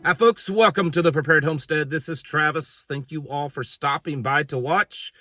Hi, folks. Welcome to the Prepared Homestead. This is Travis. Thank you all for stopping by to watch.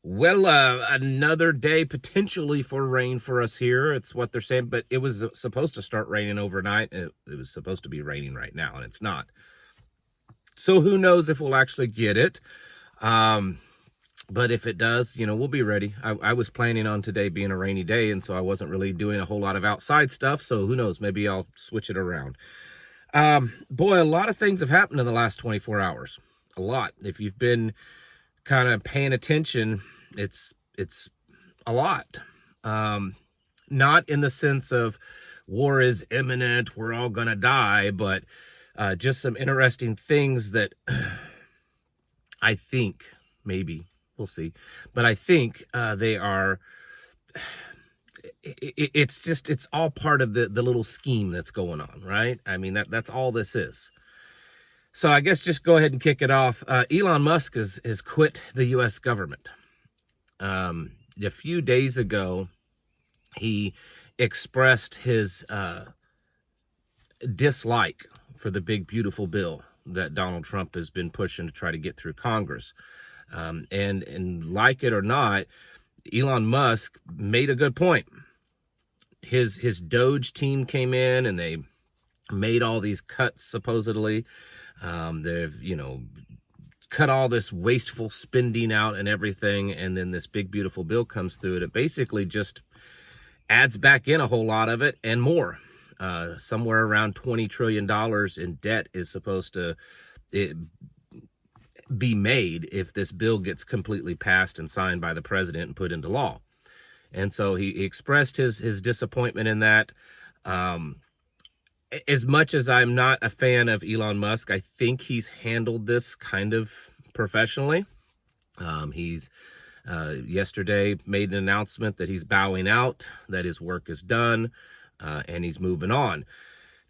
Well, another day potentially for rain for us here. It's what they're saying, but it was supposed to start raining overnight. It was supposed to be raining right now, and it's not. So who knows if we'll actually get it. But if it does, we'll be ready. I was planning on today being a rainy day, and so I wasn't really doing a whole lot of outside stuff. So who knows? Maybe I'll switch it around. Boy, a lot of things have happened in the last 24 hours. A lot. If you've been kind of paying attention, it's a lot. Not in the sense of war is imminent, we're all gonna die, but just some interesting things that I think, maybe, we'll see, but I think they are... It's all part of the little scheme that's going on, right? I mean, that's all this is. So I guess just go ahead and kick it off. Elon Musk has quit the U.S. government. A few days ago, he expressed his dislike for the big, beautiful bill that Donald Trump has been pushing to try to get through Congress. And like it or not, Elon Musk made a good point. His Doge team came in and they made all these cuts, supposedly. They've, cut all this wasteful spending out and everything. And then this big, beautiful bill comes through and it basically just adds back in a whole lot of it and more. Somewhere around $20 trillion in debt is supposed to be made if this bill gets completely passed and signed by the president and put into law. And so he expressed his disappointment in that. As much as I'm not a fan of Elon Musk, I think he's handled this kind of professionally. He's yesterday made an announcement that he's bowing out, that his work is done, and he's moving on.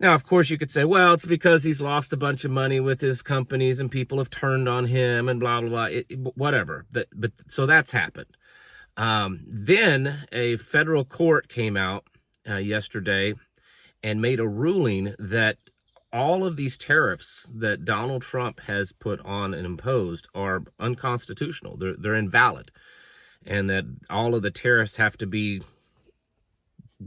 Now, of course, you could say, well, it's because he's lost a bunch of money with his companies and people have turned on him and blah, blah, blah, whatever. But so that's happened. Then a federal court came out yesterday and made a ruling that all of these tariffs that Donald Trump has put on and imposed are unconstitutional. They're invalid. And that all of the tariffs have to be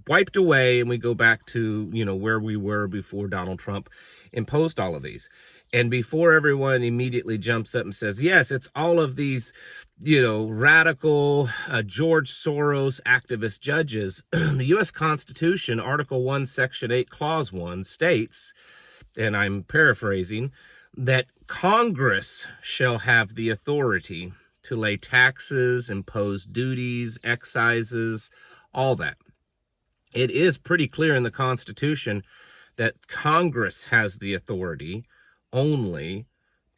wiped away and we go back to, where we were before Donald Trump imposed all of these. And before everyone immediately jumps up and says, yes, it's all of these, radical George Soros activist judges, the U.S. Constitution, Article 1, Section 8, Clause 1 states, and I'm paraphrasing, that Congress shall have the authority to lay taxes, impose duties, excises, all that. It is pretty clear in the Constitution that Congress has the authority only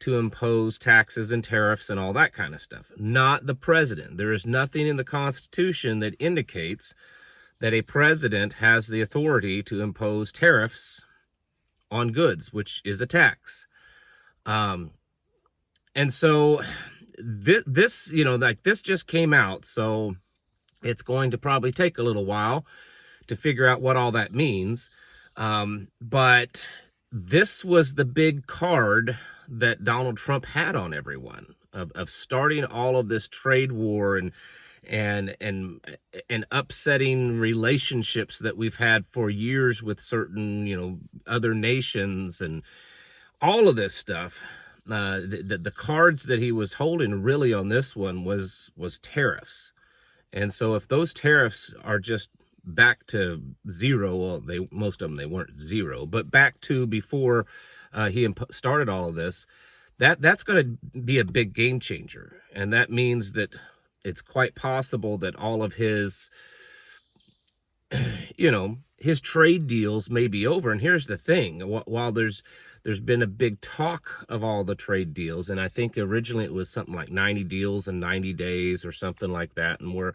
to impose taxes and tariffs and all that kind of stuff, not the president. There is nothing in the Constitution that indicates that a president has the authority to impose tariffs on goods, which is a tax. And so this, this just came out, so it's going to probably take a little while to figure out what all that means. But this was the big card that Donald Trump had on everyone of starting all of this trade war and upsetting relationships that we've had for years with certain, other nations and all of this stuff. The cards that he was holding really on this one was tariffs. And so if those tariffs are just back to zero, well, most of them, they weren't zero, but back to before he started all of this, that's going to be a big game changer. And that means that it's quite possible that all of his, his trade deals may be over. And here's the thing, while there's been a big talk of all the trade deals, and I think originally it was something like 90 deals in 90 days or something like that, and we're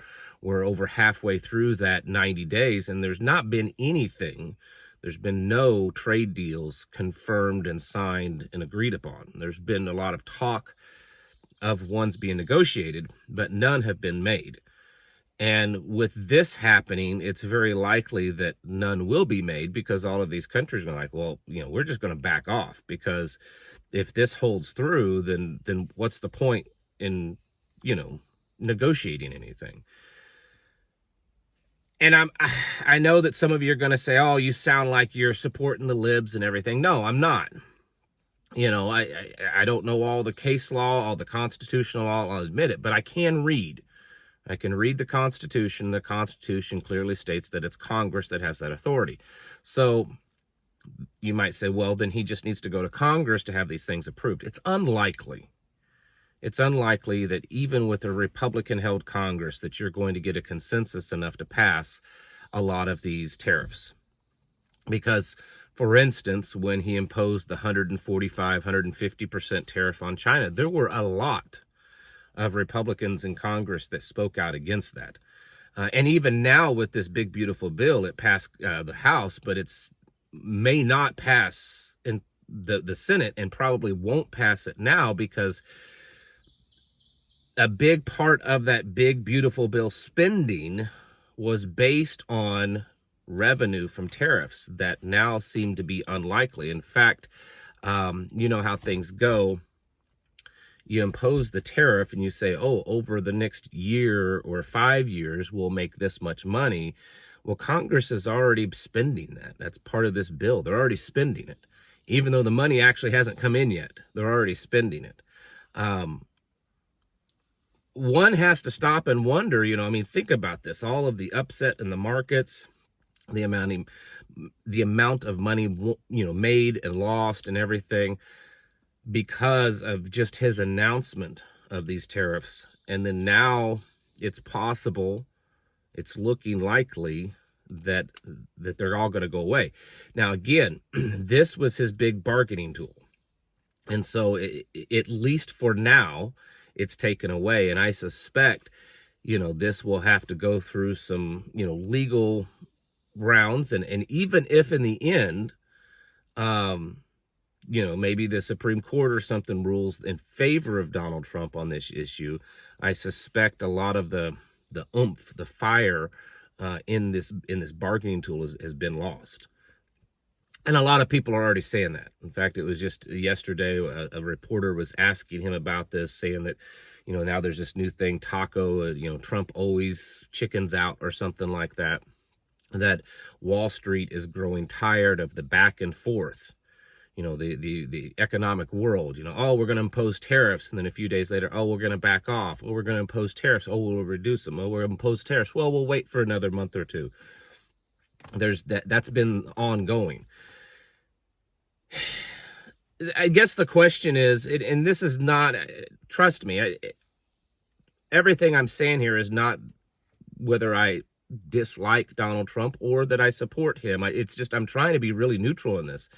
over halfway through that 90 days, and there's not been anything. There's been no trade deals confirmed and signed and agreed upon. There's been a lot of talk of ones being negotiated, but none have been made. And with this happening, it's very likely that none will be made, because all of these countries are like, well, we're just going to back off, because if this holds through, then what's the point in, negotiating anything? And I know that some of you are going to say, oh, you sound like you're supporting the libs and everything. No, I'm not. I don't know all the case law, all the constitutional law, I'll admit it, but I can read. I can read the Constitution. The Constitution clearly states that it's Congress that has that authority. So you might say, well, then he just needs to go to Congress to have these things approved. It's unlikely. It's unlikely that even with a Republican-held Congress that you're going to get a consensus enough to pass a lot of these tariffs. Because, for instance, when he imposed the 145, 150% tariff on China, there were a lot of Republicans in Congress that spoke out against that. And even now with this big, beautiful bill, it passed the House, but it's may not pass in the Senate, and probably won't pass it now, because a big part of that big, beautiful bill spending was based on revenue from tariffs that now seem to be unlikely. In fact, you know how things go. You impose the tariff and you say, oh, over the next year or 5 years, we'll make this much money. Well, Congress is already spending that. That's part of this bill. They're already spending it. Even though the money actually hasn't come in yet, they're already spending it. One has to stop and wonder, think about this. All of the upset in the markets, the amount of money, made and lost and everything, because of just his announcement of these tariffs. And then now it's possible, it's looking likely that they're all going to go away. Now, again, this was his big bargaining tool. And so at least for now, it's taken away. And I suspect, this will have to go through some, legal rounds. And even if in the end, maybe the Supreme Court or something rules in favor of Donald Trump on this issue, I suspect a lot of the oomph, the fire in this bargaining tool has been lost. And a lot of people are already saying that. In fact, it was just yesterday, a reporter was asking him about this, saying that, now there's this new thing, taco, Trump always chickens out or something like that, that Wall Street is growing tired of the back and forth. The economic world, oh, we're going to impose tariffs. And then a few days later, oh, we're going to back off. Oh, we're going to impose tariffs. Oh, we'll reduce them. Oh, we're going to impose tariffs. Well, we'll wait for another month or two. That's been ongoing. I guess the question is, and this is not, trust me, everything I'm saying here is not whether I dislike Donald Trump or that I support him. It's just, I'm trying to be really neutral in this.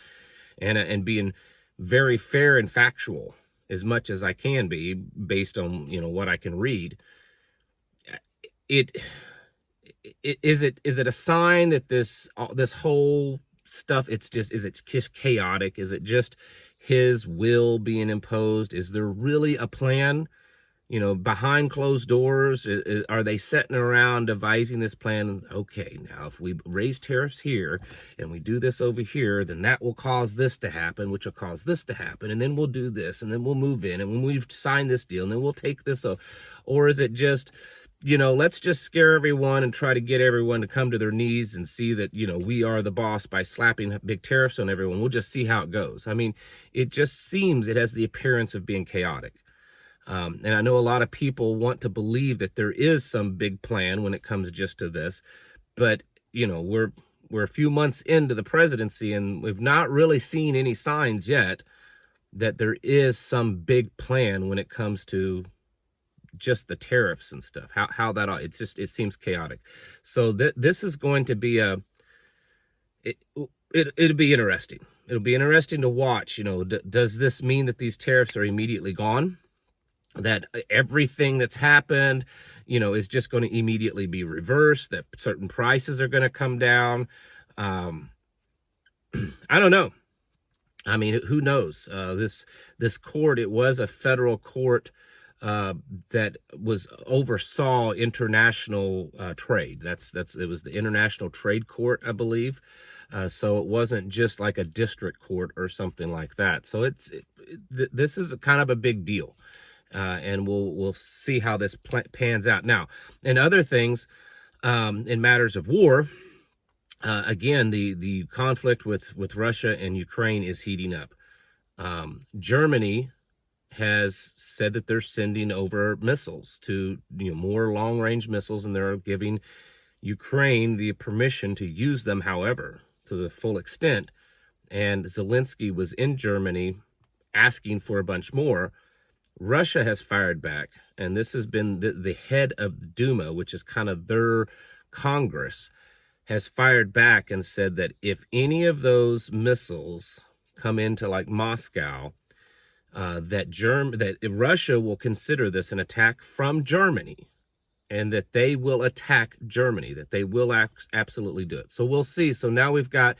And being very fair and factual as much as I can be, based on what I can read. Is it a sign that this whole stuff, is it just chaotic? Is it just his will being imposed? Is there really a plan? Behind closed doors, are they sitting around devising this plan? Okay, now if we raise tariffs here and we do this over here, then that will cause this to happen, which will cause this to happen, and then we'll do this, and then we'll move in, and when we've signed this deal, and then we'll take this over. Or is it just, let's just scare everyone and try to get everyone to come to their knees and see that, we are the boss by slapping big tariffs on everyone. We'll just see how it goes. I mean, it just seems, it has the appearance of being chaotic. And I know a lot of people want to believe that there is some big plan when it comes just to this, but we're a few months into the presidency, and we've not really seen any signs yet that there is some big plan when it comes to just the tariffs and stuff. How that all, it seems chaotic. So this is going to be it'll be interesting. It'll be interesting to watch. Does this mean that these tariffs are immediately gone? That everything that's happened, is just going to immediately be reversed, that certain prices are going to come down? I don't know. I mean, who knows? This court, it was a federal court that was oversaw international trade. It was the International Trade Court, I believe. So it wasn't just like a district court or something like that. So this is kind of a big deal, and we'll see how this pans out. Now, in other things, in matters of war, again, the conflict with Russia and Ukraine is heating up. Germany has said that they're sending over missiles to, more long-range missiles, and they're giving Ukraine the permission to use them, however, to the full extent. And Zelensky was in Germany asking for a bunch more. Russia has fired back, and this has been the head of Duma, which is kind of their Congress, has fired back and said that if any of those missiles come into like Moscow, that Russia will consider this an attack from Germany, and that they will attack Germany, that they will absolutely do it. So we'll see. So now we've got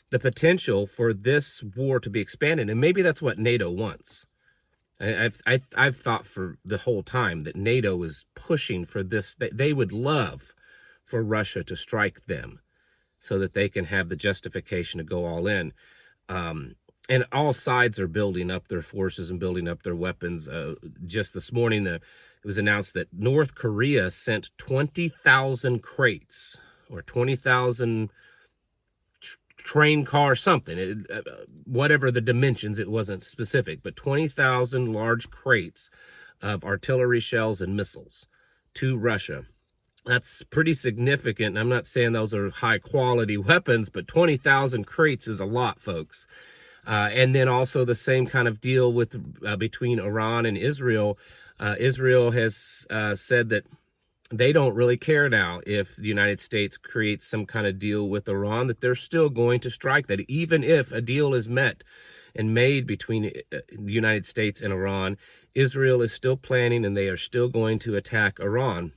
the potential for this war to be expanded, and maybe that's what NATO wants. I've thought for the whole time that NATO is pushing for this. They would love for Russia to strike them so that they can have the justification to go all in. And all sides are building up their forces and building up their weapons. Just this morning, it was announced that North Korea sent 20,000 crates or 20,000 train car something, whatever the dimensions, it wasn't specific, but 20,000 large crates of artillery shells and missiles to Russia. That's pretty significant. I'm not saying those are high quality weapons, but 20,000 crates is a lot, folks. And then also the same kind of deal with between Iran and Israel. Israel has said that they don't really care now if the United States creates some kind of deal with Iran, that they're still going to strike that. Even if a deal is met and made between the United States and Iran, Israel is still planning, and they are still going to attack Iran.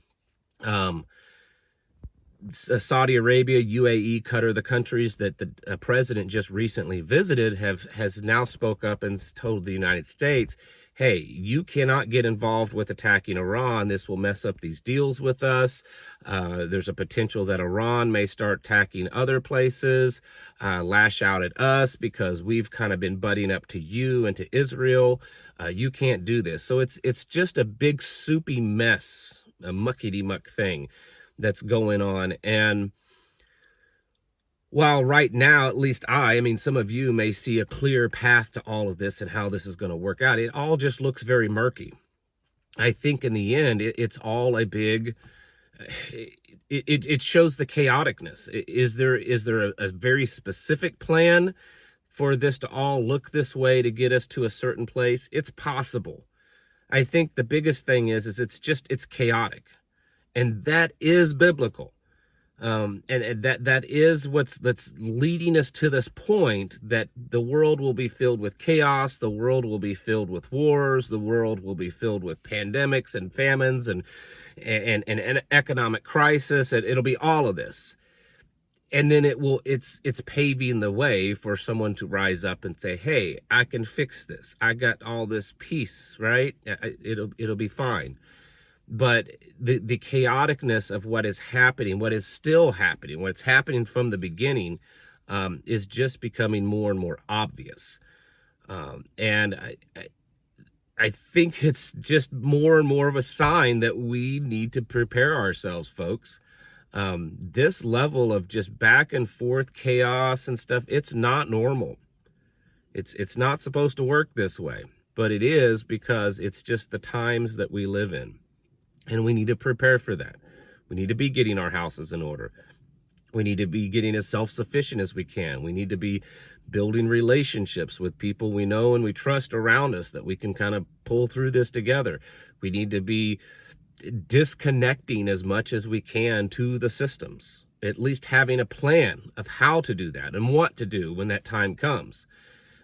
Saudi Arabia, UAE, Qatar, the countries that the president just recently visited, has now spoke up and told the United States, hey, you cannot get involved with attacking Iran. This will mess up these deals with us. There's a potential that Iran may start attacking other places, lash out at us because we've kind of been butting up to you and to Israel. You can't do this. So it's just a big soupy mess, a muckety-muck thing that's going on. And while right now, at least I mean, some of you may see a clear path to all of this and how this is going to work out, it all just looks very murky. I think in the end, it's all a big, it shows the chaoticness. Is there a very specific plan for this to all look this way to get us to a certain place? It's possible. I think the biggest thing is it's chaotic. And that is biblical. And that is that's leading us to this point that the world will be filled with chaos. The world will be filled with wars. The world will be filled with pandemics and famines and economic crisis. And it'll be all of this. And then it's paving the way for someone to rise up and say, hey, I can fix this. I got all this peace, right? It'll be fine. But the chaoticness of what is happening, what is still happening, what's happening from the beginning, is just becoming more and more obvious. And I think it's just more and more of a sign that we need to prepare ourselves, folks. This level of just back and forth chaos and stuff, it's not normal. It's not supposed to work this way, but it is because it's just the times that we live in. And we need to prepare for that. We need to be getting our houses in order. We need to be getting as self-sufficient as we can. We need to be building relationships with people we know and we trust around us that we can kind of pull through this together. We need to be disconnecting as much as we can to the systems, at least having a plan of how to do that and what to do when that time comes.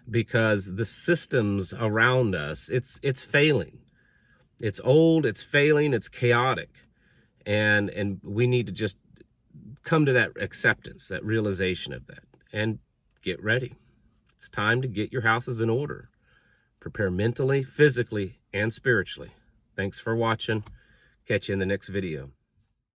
Because the systems around us, it's failing. It's old, it's failing, it's chaotic. And we need to just come to that acceptance, that realization of that, and get ready. It's time to get your houses in order. Prepare mentally, physically, and spiritually. Thanks for watching. Catch you in the next video.